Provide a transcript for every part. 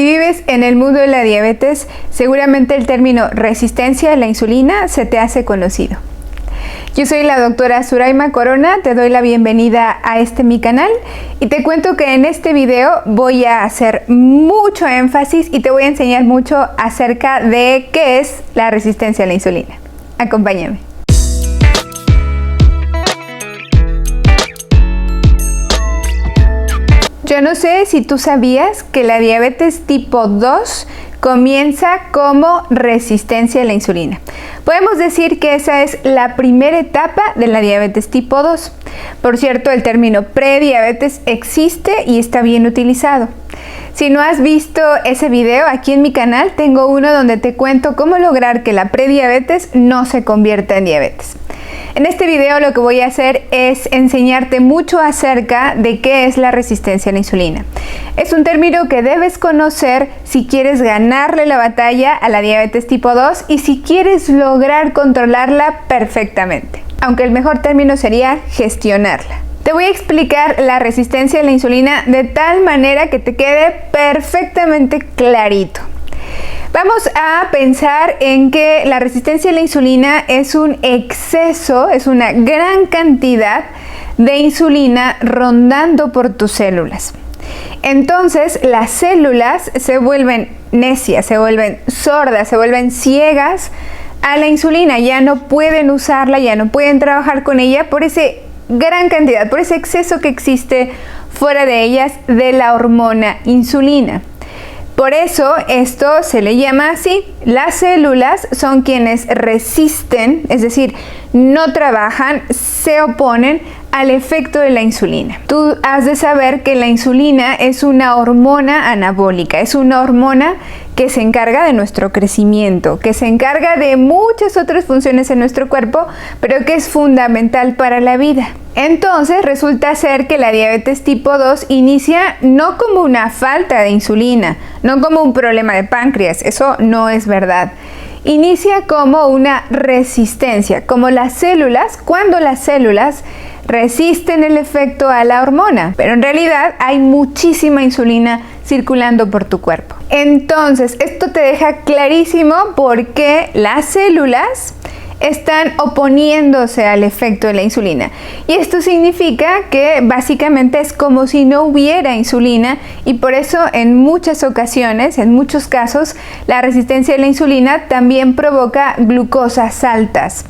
Si vives en el mundo de la diabetes, seguramente el término resistencia a la insulina se te hace conocido. Yo soy la doctora Suraima Corona, te doy la bienvenida a mi canal y te cuento que en este video voy a hacer mucho énfasis y te voy a enseñar mucho acerca de qué es la resistencia a la insulina. Acompáñame. Yo no sé si tú sabías que la diabetes tipo 2 comienza como resistencia a la insulina. Podemos decir que esa es la primera etapa de la diabetes tipo 2. Por cierto, el término prediabetes existe y está bien utilizado. Si no has visto ese video, aquí en mi canal tengo uno donde te cuento cómo lograr que la prediabetes no se convierta en diabetes. En este video lo que voy a hacer es enseñarte mucho acerca de qué es la resistencia a la insulina. Es un término que debes conocer si quieres ganarle la batalla a la diabetes tipo 2 y si quieres lograr controlarla perfectamente. Aunque el mejor término sería gestionarla. Te voy a explicar la resistencia a la insulina de tal manera que te quede perfectamente clarito. Vamos a pensar en que la resistencia a la insulina es un exceso, es una gran cantidad de insulina rondando por tus células. Entonces las células se vuelven necias, se vuelven sordas, se vuelven ciegas a la insulina. Ya no pueden usarla, ya no pueden trabajar con ella por esa gran cantidad, por ese exceso que existe fuera de ellas de la hormona insulina. Por eso esto se le llama así. Las células son quienes resisten, es decir, no trabajan, se oponen al efecto de la insulina. Tú has de saber que la insulina es una hormona anabólica, es una hormona que se encarga de nuestro crecimiento, que se encarga de muchas otras funciones en nuestro cuerpo, pero que es fundamental para la vida. Entonces resulta ser que la diabetes tipo 2 inicia no como una falta de insulina, no como un problema de páncreas, eso no es verdad. Inicia como una resistencia, como las células, cuando las células resisten el efecto a la hormona, pero en realidad hay muchísima insulina circulando por tu cuerpo. Entonces, esto te deja clarísimo por qué las células están oponiéndose al efecto de la insulina. Y esto significa que básicamente es como si no hubiera insulina y por eso en muchas ocasiones, en muchos casos, la resistencia a la insulina también provoca glucosas altas.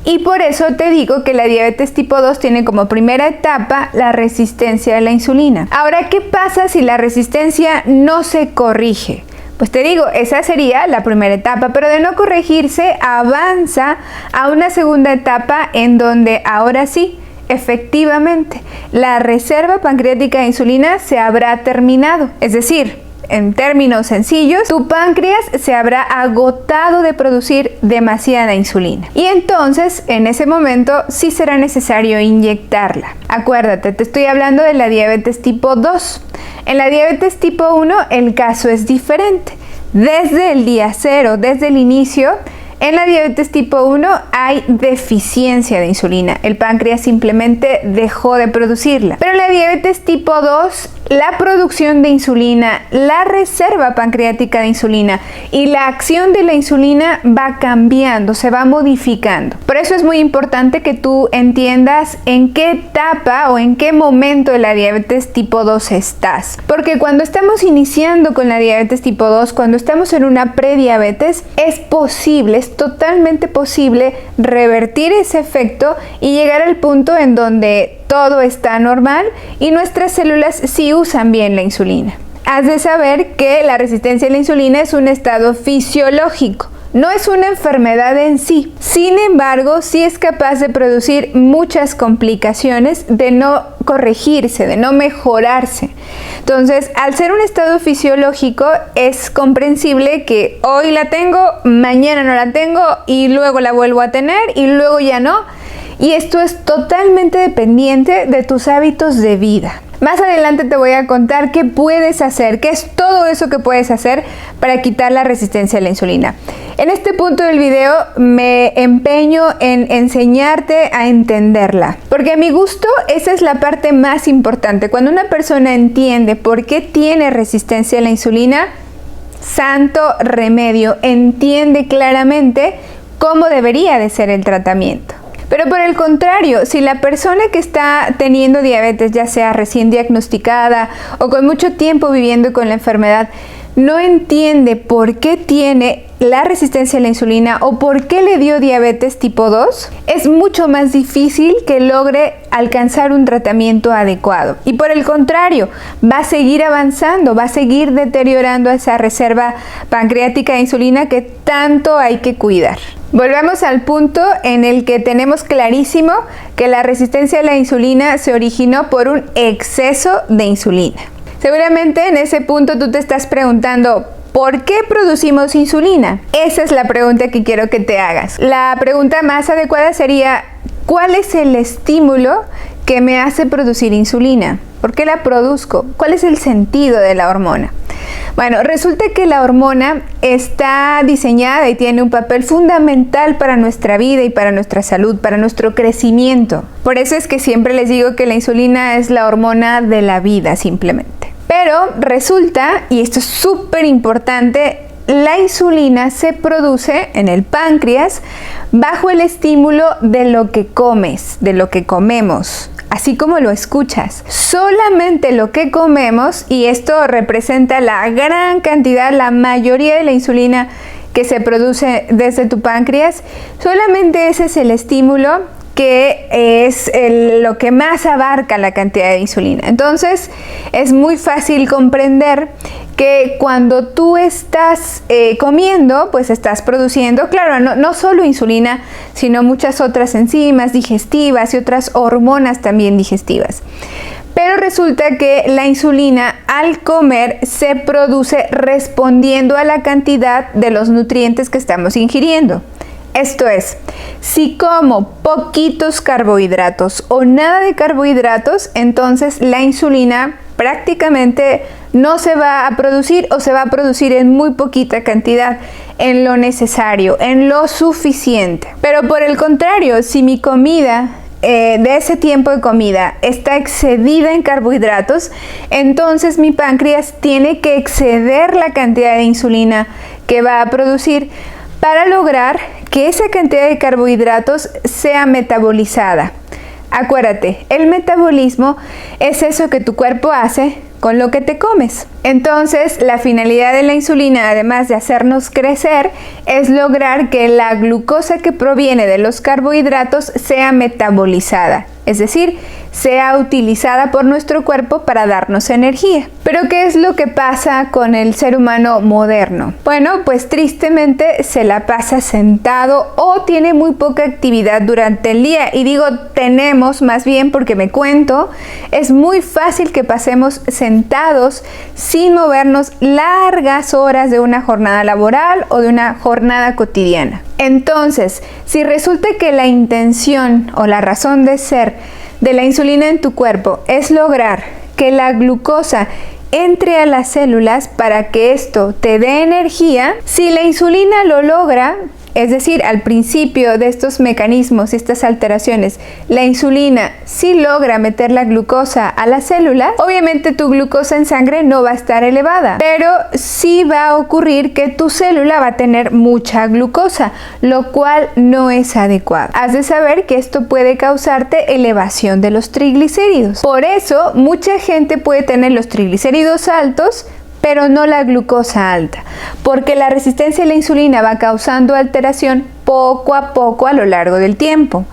Y por eso te digo que la diabetes tipo 2 tiene como primera etapa la resistencia a la insulina. Ahora, ¿qué pasa si la resistencia no se corrige? Pues te digo, esa sería la primera etapa, pero de no corregirse avanza a una segunda etapa en donde ahora sí, efectivamente, la reserva pancreática de insulina se habrá terminado. Es decir, en términos sencillos, tu páncreas se habrá agotado de producir demasiada insulina. Y entonces, en ese momento, sí será necesario inyectarla. Acuérdate, te estoy hablando de la diabetes tipo 2. En la diabetes tipo 1 el caso es diferente. Desde el día cero, desde el inicio, en la diabetes tipo 1 hay deficiencia de insulina. El páncreas simplemente dejó de producirla. Pero en la diabetes tipo 2, la producción de insulina, la reserva pancreática de insulina y la acción de la insulina va cambiando, se va modificando. Por eso es muy importante que tú entiendas en qué etapa o en qué momento de la diabetes tipo 2 estás. Porque cuando estamos iniciando con la diabetes tipo 2, cuando estamos en una prediabetes, es posible, es totalmente posible revertir ese efecto y llegar al punto en donde todo está normal y nuestras células sí usan bien la insulina. Has de saber que la resistencia a la insulina es un estado fisiológico, no es una enfermedad en sí. Sin embargo, sí es capaz de producir muchas complicaciones de no corregirse, de no mejorarse. Entonces, al ser un estado fisiológico, es comprensible que hoy la tengo, mañana no la tengo y luego la vuelvo a tener y luego ya no. Y esto es totalmente dependiente de tus hábitos de vida. Más adelante te voy a contar qué puedes hacer, qué es todo eso que puedes hacer para quitar la resistencia a la insulina. En este punto del video me empeño en enseñarte a entenderla, porque a mi gusto esa es la parte más importante. Cuando una persona entiende por qué tiene resistencia a la insulina, santo remedio, entiende claramente cómo debería de ser el tratamiento. Pero por el contrario, si la persona que está teniendo diabetes, ya sea recién diagnosticada o con mucho tiempo viviendo con la enfermedad, no entiende por qué tiene la resistencia a la insulina o por qué le dio diabetes tipo 2, es mucho más difícil que logre alcanzar un tratamiento adecuado. Y por el contrario, va a seguir avanzando, va a seguir deteriorando esa reserva pancreática de insulina que tanto hay que cuidar. Volvamos al punto en el que tenemos clarísimo que la resistencia a la insulina se originó por un exceso de insulina. Seguramente en ese punto tú te estás preguntando, ¿por qué producimos insulina? Esa es la pregunta que quiero que te hagas. La pregunta más adecuada sería, ¿cuál es el estímulo que me hace producir insulina? ¿Por qué la produzco? ¿Cuál es el sentido de la hormona? Bueno, resulta que la hormona está diseñada y tiene un papel fundamental para nuestra vida y para nuestra salud, para nuestro crecimiento. Por eso es que siempre les digo que la insulina es la hormona de la vida, simplemente. Pero resulta, y esto es súper importante, la insulina se produce en el páncreas bajo el estímulo de lo que comes, de lo que comemos. Así como lo escuchas, solamente lo que comemos, y esto representa la gran cantidad, la mayoría de la insulina que se produce desde tu páncreas, solamente ese es el estímulo que es lo que más abarca la cantidad de insulina. Entonces es muy fácil comprender que cuando tú estás comiendo, pues estás produciendo, claro, no solo insulina, sino muchas otras enzimas digestivas y otras hormonas también digestivas. Pero resulta que la insulina al comer se produce respondiendo a la cantidad de los nutrientes que estamos ingiriendo. Esto es, si como poquitos carbohidratos o nada de carbohidratos, entonces la insulina prácticamente no se va a producir o se va a producir en muy poquita cantidad, en lo necesario, en lo suficiente. Pero por el contrario, si mi comida de ese tiempo de comida está excedida en carbohidratos, entonces mi páncreas tiene que exceder la cantidad de insulina que va a producir para lograr que esa cantidad de carbohidratos sea metabolizada. Acuérdate, el metabolismo es eso que tu cuerpo hace con lo que te comes. Entonces, la finalidad de la insulina, además de hacernos crecer, es lograr que la glucosa que proviene de los carbohidratos sea metabolizada, es decir, sea utilizada por nuestro cuerpo para darnos energía. Pero ¿qué es lo que pasa con el ser humano moderno? Bueno, pues tristemente se la pasa sentado o tiene muy poca actividad durante el día. Y digo tenemos más bien porque me cuento, es muy fácil que pasemos sentados sin movernos largas horas de una jornada laboral o de una jornada cotidiana. Entonces, si resulta que la intención o la razón de ser de la insulina en tu cuerpo es lograr que la glucosa entre a las células para que esto te dé energía, si la insulina lo logra, es decir, al principio de estos mecanismos y estas alteraciones, la insulina sí logra meter la glucosa a las células, obviamente tu glucosa en sangre no va a estar elevada, pero sí va a ocurrir que tu célula va a tener mucha glucosa, lo cual no es adecuado. Has de saber que esto puede causarte elevación de los triglicéridos. Por eso, mucha gente puede tener los triglicéridos altos, pero no la glucosa alta, porque la resistencia a la insulina va causando alteración poco a poco a lo largo del tiempo.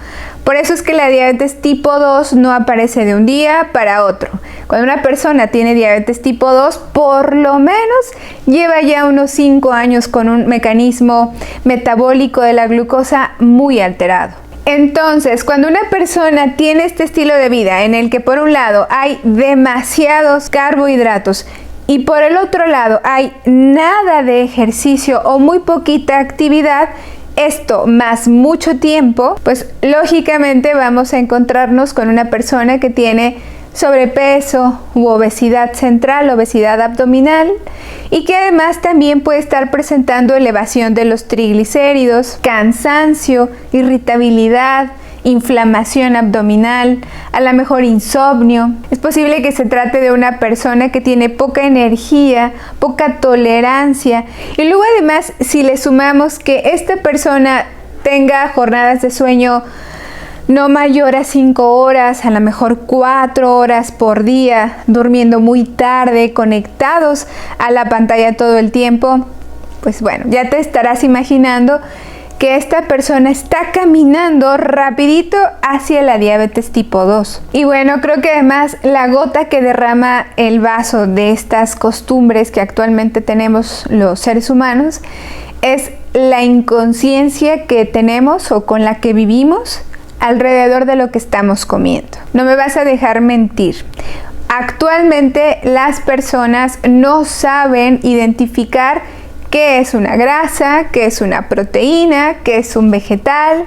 Por eso es que la diabetes tipo 2 no aparece de un día para otro. Cuando una persona tiene diabetes tipo 2, por lo menos lleva ya unos 5 años con un mecanismo metabólico de la glucosa muy alterado. Entonces, cuando una persona tiene este estilo de vida en el que por un lado hay demasiados carbohidratos y por el otro lado hay nada de ejercicio o muy poquita actividad, esto más mucho tiempo, pues lógicamente vamos a encontrarnos con una persona que tiene sobrepeso u obesidad central, obesidad abdominal, y que además también puede estar presentando elevación de los triglicéridos, cansancio, irritabilidad, inflamación abdominal, a lo mejor insomnio. Es posible que se trate de una persona que tiene poca energía, poca tolerancia. Y luego además, si le sumamos que esta persona tenga jornadas de sueño no mayor a 5 horas, a lo mejor 4 horas por día, durmiendo muy tarde, conectados a la pantalla todo el tiempo, pues bueno, ya te estarás imaginando que esta persona está caminando rapidito hacia la diabetes tipo 2. Y bueno, creo que además la gota que derrama el vaso de estas costumbres que actualmente tenemos los seres humanos es la inconsciencia que tenemos o con la que vivimos alrededor de lo que estamos comiendo. No me vas a dejar mentir. Actualmente las personas no saben identificar qué es una grasa, qué es una proteína, qué es un vegetal,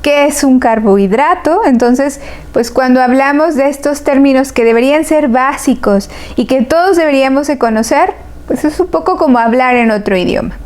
qué es un carbohidrato. Entonces, pues cuando hablamos de estos términos que deberían ser básicos y que todos deberíamos de conocer, pues es un poco como hablar en otro idioma.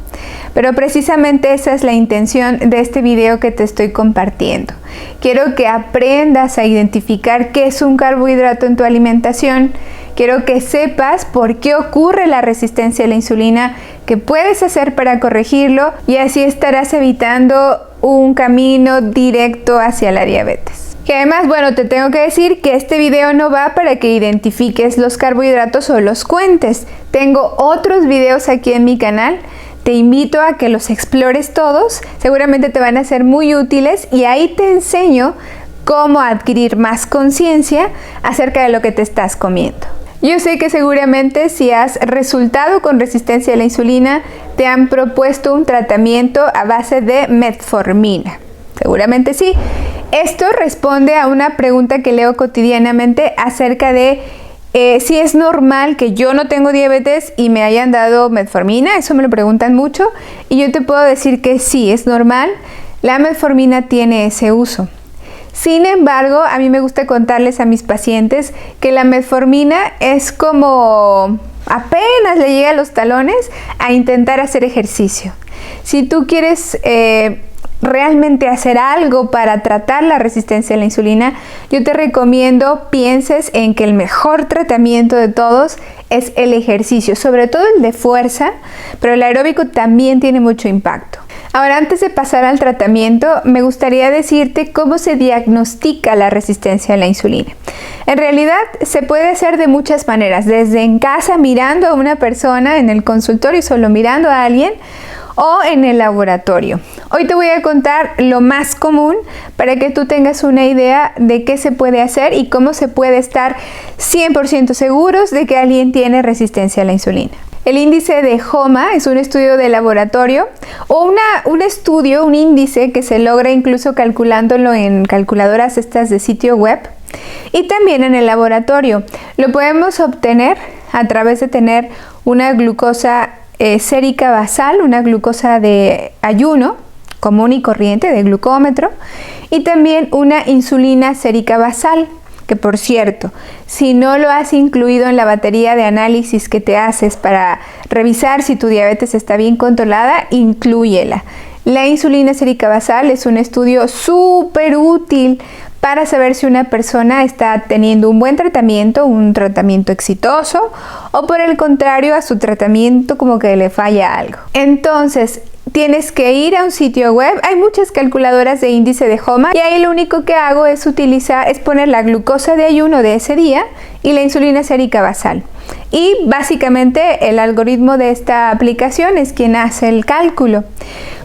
Pero precisamente esa es la intención de este video que te estoy compartiendo. Quiero que aprendas a identificar qué es un carbohidrato en tu alimentación. Quiero que sepas por qué ocurre la resistencia a la insulina, qué puedes hacer para corregirlo y así estarás evitando un camino directo hacia la diabetes. Que además, bueno, te tengo que decir que este video no va para que identifiques los carbohidratos o los cuentes. Tengo otros videos aquí en mi canal. Te invito a que los explores todos, seguramente te van a ser muy útiles y ahí te enseño cómo adquirir más conciencia acerca de lo que te estás comiendo. Yo sé que seguramente si has resultado con resistencia a la insulina, te han propuesto un tratamiento a base de metformina. Seguramente sí. Esto responde a una pregunta que leo cotidianamente acerca de si es normal que yo no tengo diabetes y me hayan dado metformina. Eso me lo preguntan mucho y yo te puedo decir que sí, es normal. La metformina tiene ese uso. Sin embargo, a mí me gusta contarles a mis pacientes que la metformina es como apenas le llega a los talones a intentar hacer ejercicio. Si tú quieres realmente hacer algo para tratar la resistencia a la insulina, yo te recomiendo pienses en que el mejor tratamiento de todos es el ejercicio, sobre todo el de fuerza, pero el aeróbico también tiene mucho impacto. Ahora, antes de pasar al tratamiento, me gustaría decirte cómo se diagnostica la resistencia a la insulina. En realidad, se puede hacer de muchas maneras, desde en casa mirando a una persona, en el consultorio solo mirando a alguien, o en el laboratorio. Hoy te voy a contar lo más común para que tú tengas una idea de qué se puede hacer y cómo se puede estar 100% seguros de que alguien tiene resistencia a la insulina. El índice de HOMA es un estudio de laboratorio o un índice que se logra incluso calculándolo en calculadoras estas de sitio web y también en el laboratorio. Lo podemos obtener a través de tener una glucosa sérica basal, una glucosa de ayuno común y corriente de glucómetro y también una insulina sérica basal, que por cierto, si no lo has incluido en la batería de análisis que te haces para revisar si tu diabetes está bien controlada, inclúyela. La insulina sérica basal es un estudio súper útil para saber si una persona está teniendo un buen tratamiento, un tratamiento exitoso, o por el contrario a su tratamiento como que le falla algo. Entonces, tienes que ir a un sitio web, hay muchas calculadoras de índice de HOMA y ahí lo único que hago es poner la glucosa de ayuno de ese día y la insulina sérica basal. Y básicamente el algoritmo de esta aplicación es quien hace el cálculo.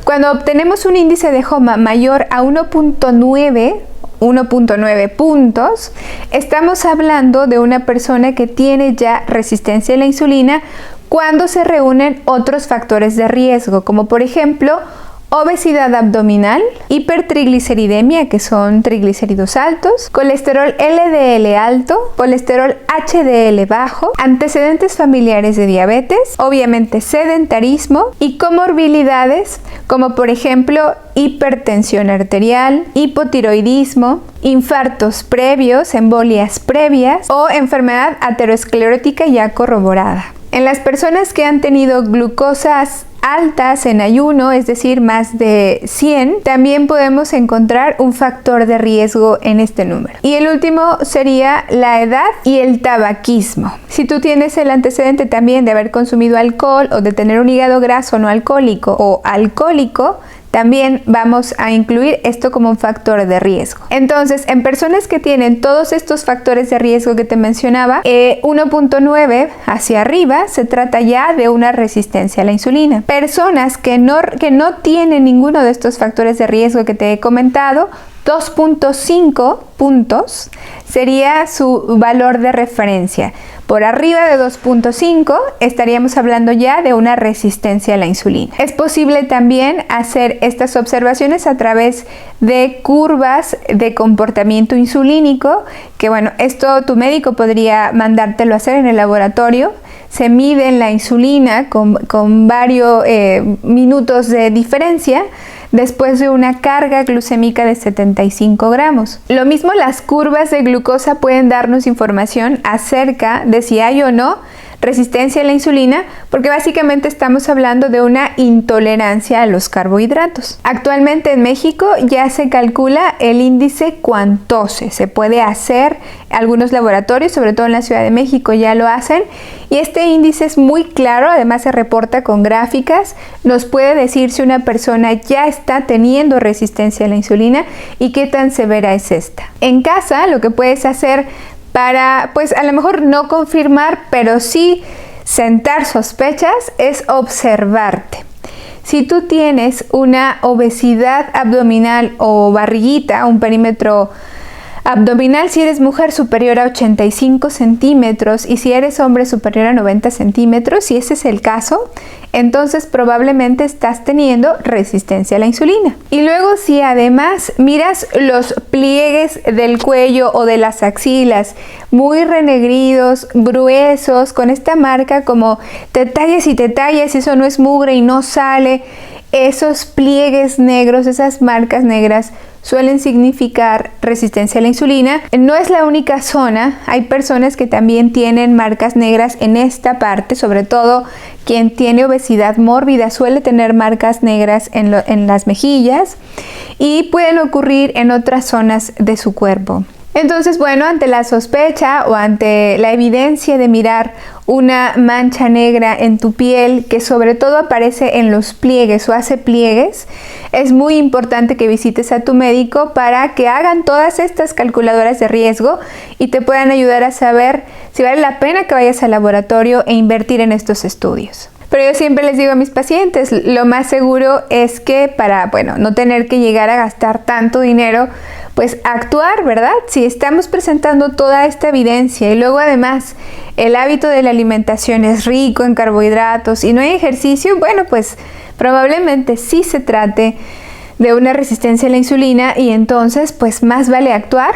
Cuando obtenemos un índice de HOMA mayor a 1.9 puntos, estamos hablando de una persona que tiene ya resistencia a la insulina cuando se reúnen otros factores de riesgo, como por ejemplo obesidad abdominal, hipertrigliceridemia, que son triglicéridos altos, colesterol LDL alto, colesterol HDL bajo, antecedentes familiares de diabetes, obviamente sedentarismo y comorbilidades como por ejemplo hipertensión arterial, hipotiroidismo, infartos previos, embolias previas o enfermedad aterosclerótica ya corroborada. En las personas que han tenido glucosas altas en ayuno, es decir, más de 100, también podemos encontrar un factor de riesgo en este número. Y el último sería la edad y el tabaquismo. Si tú tienes el antecedente también de haber consumido alcohol o de tener un hígado graso no alcohólico o alcohólico, también vamos a incluir esto como un factor de riesgo. Entonces, en personas que tienen todos estos factores de riesgo que te mencionaba, 1.9 hacia arriba se trata ya de una resistencia a la insulina. Personas que no tienen ninguno de estos factores de riesgo que te he comentado, 2.5 puntos sería su valor de referencia. Por arriba de 2.5 estaríamos hablando ya de una resistencia a la insulina. Es posible también hacer estas observaciones a través de curvas de comportamiento insulínico, que bueno, esto tu médico podría mandártelo a hacer en el laboratorio. Se mide la insulina con varios minutos de diferencia después de una carga glucémica de 75 gramos. Lo mismo, las curvas de glucosa pueden darnos información acerca de si hay o no resistencia a la insulina, porque básicamente estamos hablando de una intolerancia a los carbohidratos. Actualmente en México ya se calcula el índice Quantose. Se puede hacer, algunos laboratorios, sobre todo en la Ciudad de México, ya lo hacen, y este índice es muy claro, además se reporta con gráficas, nos puede decir si una persona ya está teniendo resistencia a la insulina y qué tan severa es esta. En casa, lo que puedes hacer para, pues a lo mejor no confirmar, pero sí sentar sospechas, es observarte. Si tú tienes una obesidad abdominal o barriguita, un perímetro abdominal, si eres mujer, superior a 85 centímetros, y si eres hombre, superior a 90 centímetros, si ese es el caso, entonces probablemente estás teniendo resistencia a la insulina. Y luego, si además miras los pliegues del cuello o de las axilas muy renegridos, gruesos, con esta marca como te tallas y eso no es mugre y no sale, esos pliegues negros, esas marcas negras suelen significar resistencia a la insulina. No es la única zona, hay personas que también tienen marcas negras en esta parte, sobre todo quien tiene obesidad mórbida suele tener marcas negras en las mejillas, y pueden ocurrir en otras zonas de su cuerpo. Entonces, bueno, ante la sospecha o ante la evidencia de mirar una mancha negra en tu piel que sobre todo aparece en los pliegues o hace pliegues, es muy importante que visites a tu médico para que hagan todas estas calculadoras de riesgo y te puedan ayudar a saber si vale la pena que vayas al laboratorio e invertir en estos estudios. Pero yo siempre les digo a mis pacientes, lo más seguro es que para, bueno, no tener que llegar a gastar tanto dinero, pues actuar, ¿verdad? Si estamos presentando toda esta evidencia y luego además el hábito de la alimentación es rico en carbohidratos y no hay ejercicio, bueno, pues probablemente sí se trate de una resistencia a la insulina y entonces pues más vale actuar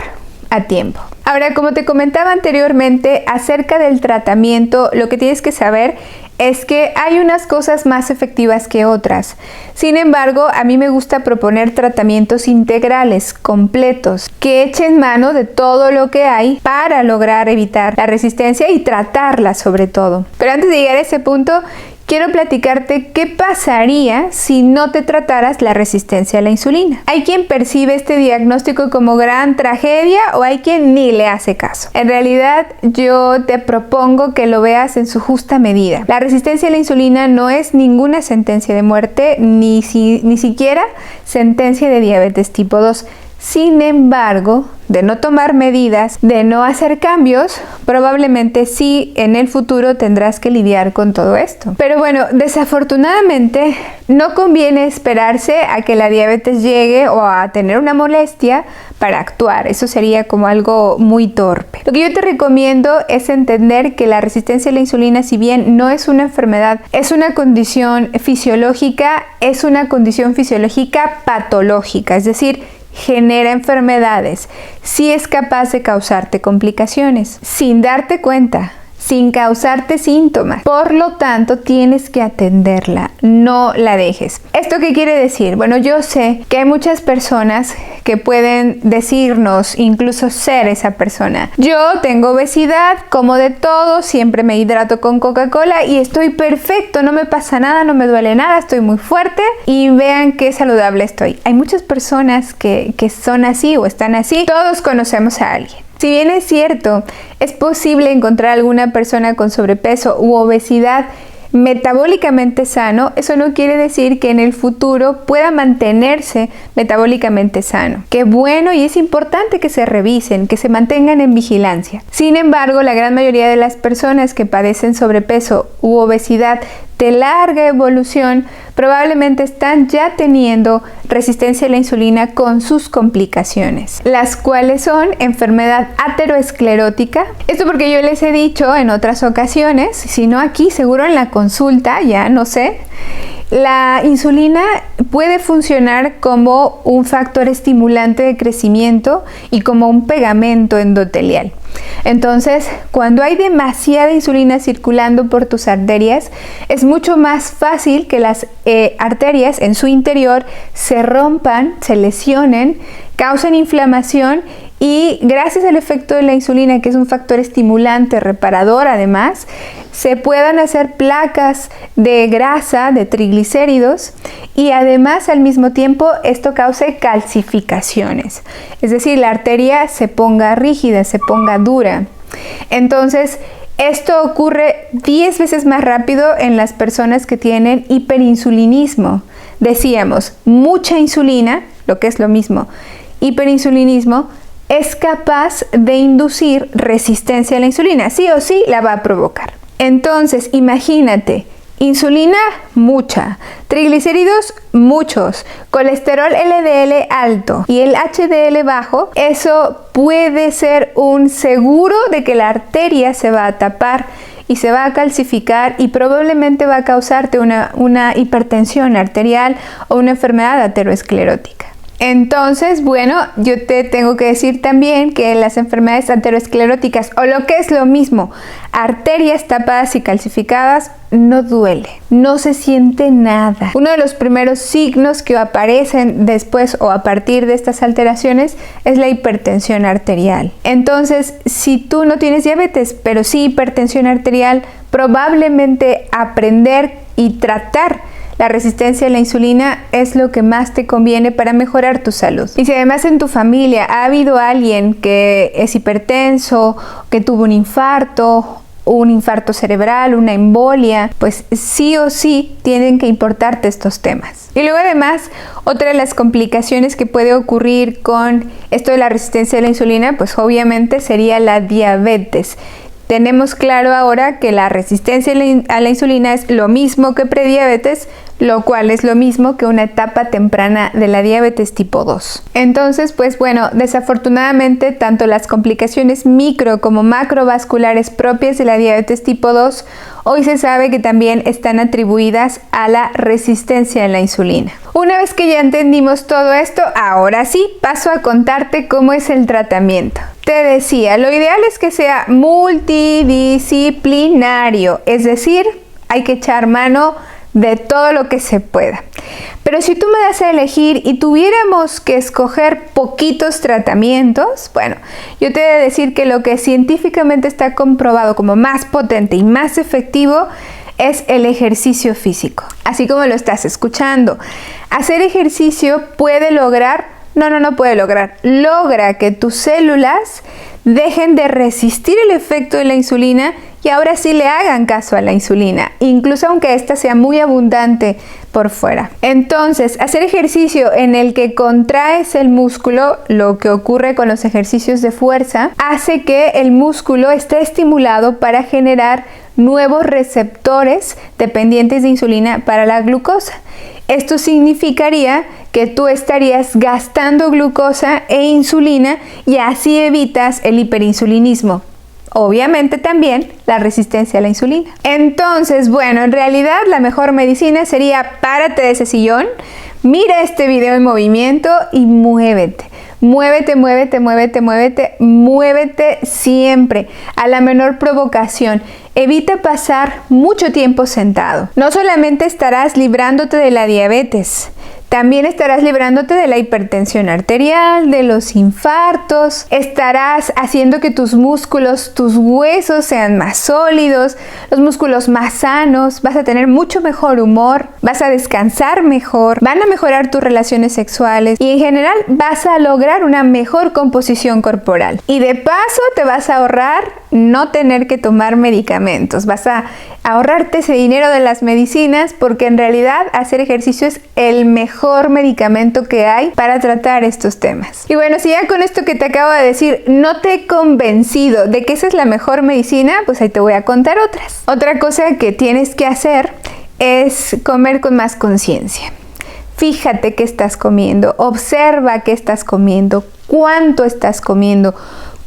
a tiempo. Ahora, como te comentaba anteriormente acerca del tratamiento, lo que tienes que saber es que hay unas cosas más efectivas que otras. Sin embargo, a mí me gusta proponer tratamientos integrales, completos, que echen mano de todo lo que hay para lograr evitar la resistencia y tratarla sobre todo. Pero antes de llegar a ese punto, quiero platicarte qué pasaría si no te trataras la resistencia a la insulina. Hay quien percibe este diagnóstico como gran tragedia o hay quien ni le hace caso. En realidad, yo te propongo que lo veas en su justa medida. La resistencia a la insulina no es ninguna sentencia de muerte, ni siquiera sentencia de diabetes tipo 2. Sin embargo, de no tomar medidas, de no hacer cambios, probablemente sí en el futuro tendrás que lidiar con todo esto. Pero bueno, desafortunadamente no conviene esperarse a que la diabetes llegue o a tener una molestia para actuar. Eso sería como algo muy torpe. Lo que yo te recomiendo es entender que la resistencia a la insulina, si bien no es una enfermedad, es una condición fisiológica, patológica, es decir, genera enfermedades, sí es capaz de causarte complicaciones. Sin darte cuenta, sin causarte síntomas. Por lo tanto, tienes que atenderla, no la dejes. ¿Esto qué quiere decir? Bueno, yo sé que hay muchas personas que pueden decirnos, incluso ser esa persona: yo tengo obesidad, como de todo, siempre me hidrato con Coca-Cola y estoy perfecto, no me pasa nada, no me duele nada, estoy muy fuerte y vean qué saludable estoy. Hay muchas personas que son así o están así. Todos conocemos a alguien. Si bien es cierto, es posible encontrar alguna persona con sobrepeso u obesidad metabólicamente sano, eso no quiere decir que en el futuro pueda mantenerse metabólicamente sano. Qué bueno, y es importante que se revisen, que se mantengan en vigilancia. Sin embargo, la gran mayoría de las personas que padecen sobrepeso u obesidad de larga evolución probablemente están ya teniendo resistencia a la insulina con sus complicaciones, las cuales son enfermedad ateroesclerótica. Esto porque yo les he dicho en otras ocasiones, si no aquí, seguro en la consulta, ya no sé. La insulina puede funcionar como un factor estimulante de crecimiento y como un pegamento endotelial. Entonces, cuando hay demasiada insulina circulando por tus arterias, es mucho más fácil que las arterias en su interior se rompan, se lesionen, causen inflamación y gracias al efecto de la insulina, que es un factor estimulante, reparador además, se puedan hacer placas de grasa, de triglicéridos, y además al mismo tiempo esto cause calcificaciones, es decir, la arteria se ponga rígida, se ponga dura. Entonces, esto ocurre 10 veces más rápido en las personas que tienen hiperinsulinismo. Decíamos, mucha insulina, lo que es lo mismo, hiperinsulinismo, es capaz de inducir resistencia a la insulina, sí o sí la va a provocar. Entonces, imagínate, insulina mucha, triglicéridos muchos, colesterol LDL alto y el HDL bajo, eso puede ser un seguro de que la arteria se va a tapar y se va a calcificar y probablemente va a causarte una hipertensión arterial o una enfermedad ateroesclerótica. Entonces, bueno, yo te tengo que decir también que las enfermedades ateroescleróticas, o lo que es lo mismo, arterias tapadas y calcificadas, no duele, no se siente nada. Uno de los primeros signos que aparecen después o a partir de estas alteraciones es la hipertensión arterial. Entonces, si tú no tienes diabetes, pero sí hipertensión arterial, probablemente aprender y tratar la resistencia a la insulina es lo que más te conviene para mejorar tu salud. Y si además en tu familia ha habido alguien que es hipertenso, que tuvo un infarto cerebral, una embolia, pues sí o sí tienen que importarte estos temas. Y luego además, otra de las complicaciones que puede ocurrir con esto de la resistencia a la insulina, pues obviamente sería la diabetes. Tenemos claro ahora que la resistencia a la insulina es lo mismo que prediabetes, lo cual es lo mismo que una etapa temprana de la diabetes tipo 2. Entonces, pues bueno, desafortunadamente tanto las complicaciones micro como macrovasculares propias de la diabetes tipo 2 hoy se sabe que también están atribuidas a la resistencia a la insulina. Una vez que ya entendimos todo esto, ahora sí paso a contarte cómo es el tratamiento. Te decía, lo ideal es que sea multidisciplinario, es decir, hay que echar mano de todo lo que se pueda. Pero si tú me das a elegir y tuviéramos que escoger poquitos tratamientos, bueno, yo te he de decir que lo que científicamente está comprobado como más potente y más efectivo es el ejercicio físico. Así como lo estás escuchando. Hacer ejercicio puede lograr, no puede lograr, logra que tus células dejen de resistir el efecto de la insulina y ahora sí le hagan caso a la insulina, incluso aunque ésta sea muy abundante por fuera. Entonces, hacer ejercicio en el que contraes el músculo, lo que ocurre con los ejercicios de fuerza, hace que el músculo esté estimulado para generar nuevos receptores dependientes de insulina para la glucosa. Esto significaría que tú estarías gastando glucosa e insulina y así evitas el hiperinsulinismo. Obviamente también la resistencia a la insulina. Entonces, bueno, en realidad la mejor medicina sería párate de ese sillón, mira este video en movimiento y muévete. Muévete, muévete, muévete, muévete, muévete siempre, a la menor provocación. Evita pasar mucho tiempo sentado. No solamente estarás librándote de la diabetes, también estarás librándote de la hipertensión arterial, de los infartos, estarás haciendo que tus músculos, tus huesos sean más sólidos, los músculos más sanos, vas a tener mucho mejor humor, vas a descansar mejor, van a mejorar tus relaciones sexuales y en general vas a lograr una mejor composición corporal. Y de paso te vas a ahorrar no tener que tomar medicamentos, vas a ahorrarte ese dinero de las medicinas porque en realidad hacer ejercicio es el mejor medicamento que hay para tratar estos temas. Y bueno, si ya con esto que te acabo de decir no te he convencido de que esa es la mejor medicina, pues ahí te voy a contar otras. Otra cosa que tienes que hacer es comer con más conciencia. Fíjate qué estás comiendo, observa qué estás comiendo, cuánto estás comiendo,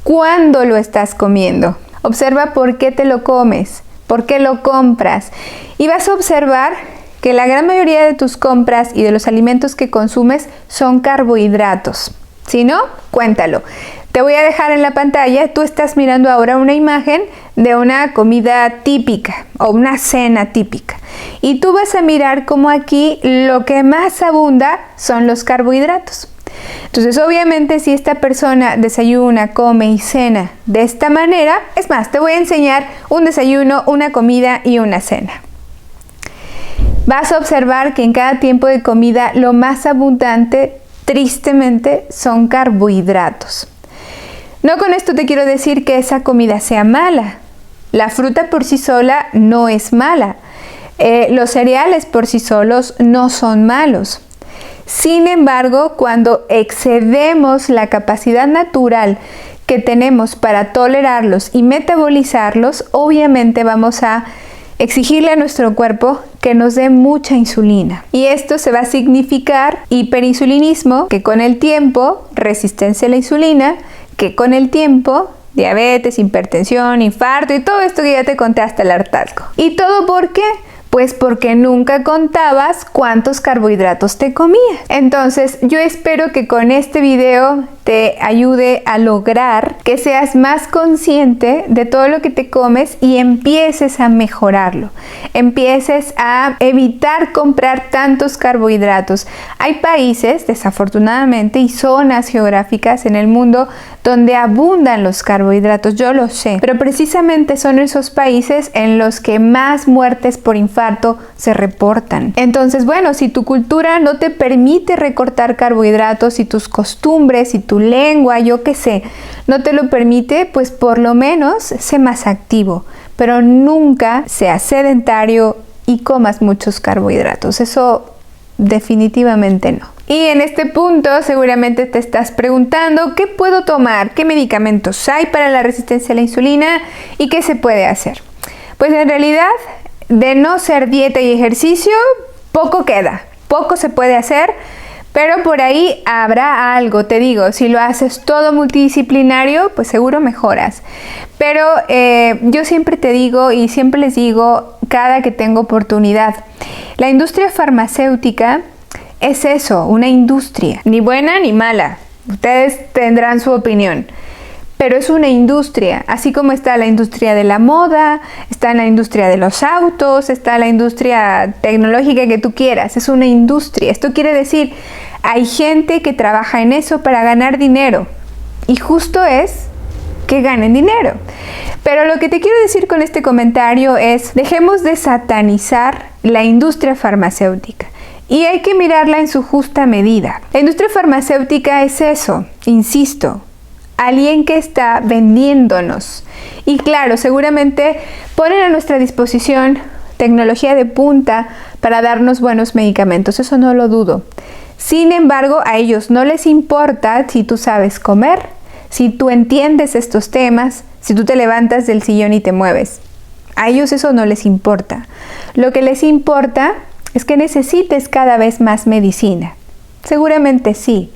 cuándo lo estás comiendo. Observa por qué te lo comes, por qué lo compras. Y vas a observar que la gran mayoría de tus compras y de los alimentos que consumes son carbohidratos. Si no, cuéntalo. Te voy a dejar en la pantalla, tú estás mirando ahora una imagen de una comida típica o una cena típica. Y tú vas a mirar cómo aquí lo que más abunda son los carbohidratos. Entonces, obviamente, si esta persona desayuna, come y cena de esta manera, es más, te voy a enseñar un desayuno, una comida y una cena. Vas a observar que en cada tiempo de comida lo más abundante, tristemente, son carbohidratos. No con esto te quiero decir que esa comida sea mala. La fruta por sí sola no es mala. Los cereales por sí solos no son malos. Sin embargo, cuando excedemos la capacidad natural que tenemos para tolerarlos y metabolizarlos, obviamente vamos a exigirle a nuestro cuerpo que nos dé mucha insulina. Y esto se va a significar hiperinsulinismo, que con el tiempo, resistencia a la insulina, que con el tiempo, diabetes, hipertensión, infarto y todo esto que ya te conté hasta el hartazgo. ¿Y todo por qué? Pues porque nunca contabas cuántos carbohidratos te comías. Entonces, yo espero que con este video te ayude a lograr que seas más consciente de todo lo que te comes y empieces a mejorarlo. Empieces a evitar comprar tantos carbohidratos. Hay países, desafortunadamente, y zonas geográficas en el mundo donde abundan los carbohidratos, yo lo sé, pero precisamente son esos países en los que más muertes por infarto se reportan. Entonces, bueno, si tu cultura no te permite recortar carbohidratos, si tus costumbres, si tu lengua, yo qué sé, no te lo permite, pues por lo menos sé más activo, pero nunca seas sedentario y comas muchos carbohidratos. Eso definitivamente no. Y en este punto seguramente te estás preguntando ¿qué puedo tomar? ¿Qué medicamentos hay para la resistencia a la insulina? ¿Y qué se puede hacer? Pues en realidad, de no ser dieta y ejercicio, poco queda, poco se puede hacer, pero por ahí habrá algo, te digo, si lo haces todo multidisciplinario, pues seguro mejoras. Pero yo siempre te digo y siempre les digo cada que tengo oportunidad, la industria farmacéutica es eso, una industria, ni buena ni mala, ustedes tendrán su opinión. Pero es una industria, así como está la industria de la moda, está la industria de los autos, está la industria tecnológica que tú quieras, es una industria. Esto quiere decir, hay gente que trabaja en eso para ganar dinero y justo es que ganen dinero. Pero lo que te quiero decir con este comentario es, dejemos de satanizar la industria farmacéutica. Y hay que mirarla en su justa medida. La industria farmacéutica es eso, insisto, alguien que está vendiéndonos. Y claro, seguramente ponen a nuestra disposición tecnología de punta para darnos buenos medicamentos, eso no lo dudo. Sin embargo, a ellos no les importa si tú sabes comer, si tú entiendes estos temas, si tú te levantas del sillón y te mueves. A ellos eso no les importa. Lo que les importa es que necesites cada vez más medicina. Seguramente sí.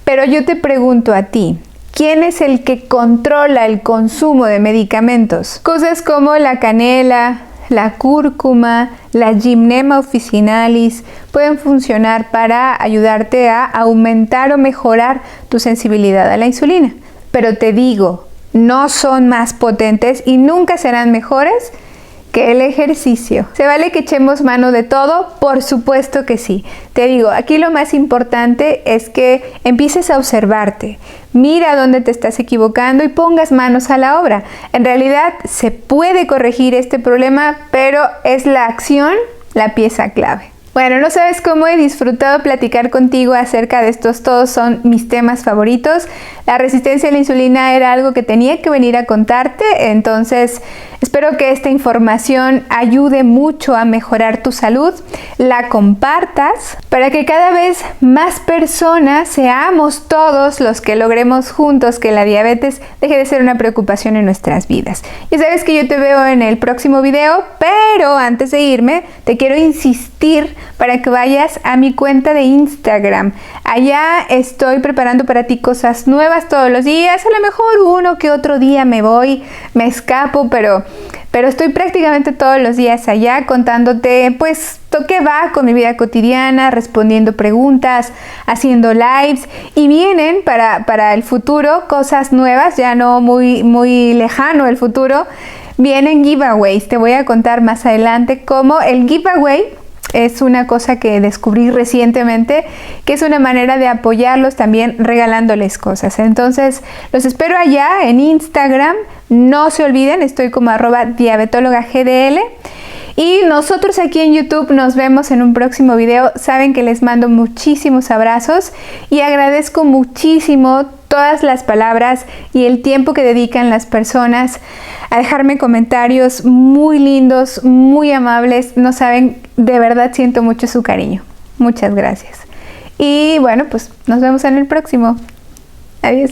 Pero yo te pregunto a ti, ¿quién es el que controla el consumo de medicamentos? Cosas como la canela, la cúrcuma, la Gymnema officinalis pueden funcionar para ayudarte a aumentar o mejorar tu sensibilidad a la insulina. Pero te digo, no son más potentes y nunca serán mejores que el ejercicio. ¿Se vale que echemos mano de todo? Por supuesto que sí. Te digo, aquí lo más importante es que empieces a observarte. Mira dónde te estás equivocando y pongas manos a la obra. En realidad se puede corregir este problema, pero es la acción la pieza clave. Bueno, no sabes cómo he disfrutado platicar contigo acerca de estos, todos son mis temas favoritos. La resistencia a la insulina era algo que tenía que venir a contarte, entonces espero que esta información ayude mucho a mejorar tu salud, la compartas para que cada vez más personas seamos todos los que logremos juntos que la diabetes deje de ser una preocupación en nuestras vidas. Ya sabes que yo te veo en el próximo video, pero antes de irme te quiero insistir para que vayas a mi cuenta de Instagram. Allá estoy preparando para ti cosas nuevas todos los días. A lo mejor uno que otro día me escapo, pero estoy prácticamente todos los días allá contándote pues qué va con mi vida cotidiana, respondiendo preguntas, haciendo lives, y vienen para el futuro cosas nuevas, ya no muy lejano el futuro. Vienen giveaways, te voy a contar más adelante cómo el giveaway es una cosa que descubrí recientemente, que es una manera de apoyarlos también regalándoles cosas. Entonces, los espero allá en Instagram. No se olviden, estoy como @diabetólogagdl. Y nosotros aquí en YouTube nos vemos en un próximo video. Saben que les mando muchísimos abrazos y agradezco muchísimo todas las palabras y el tiempo que dedican las personas a dejarme comentarios muy lindos, muy amables. No saben, de verdad siento mucho su cariño. Muchas gracias. Y bueno, pues nos vemos en el próximo. Adiós.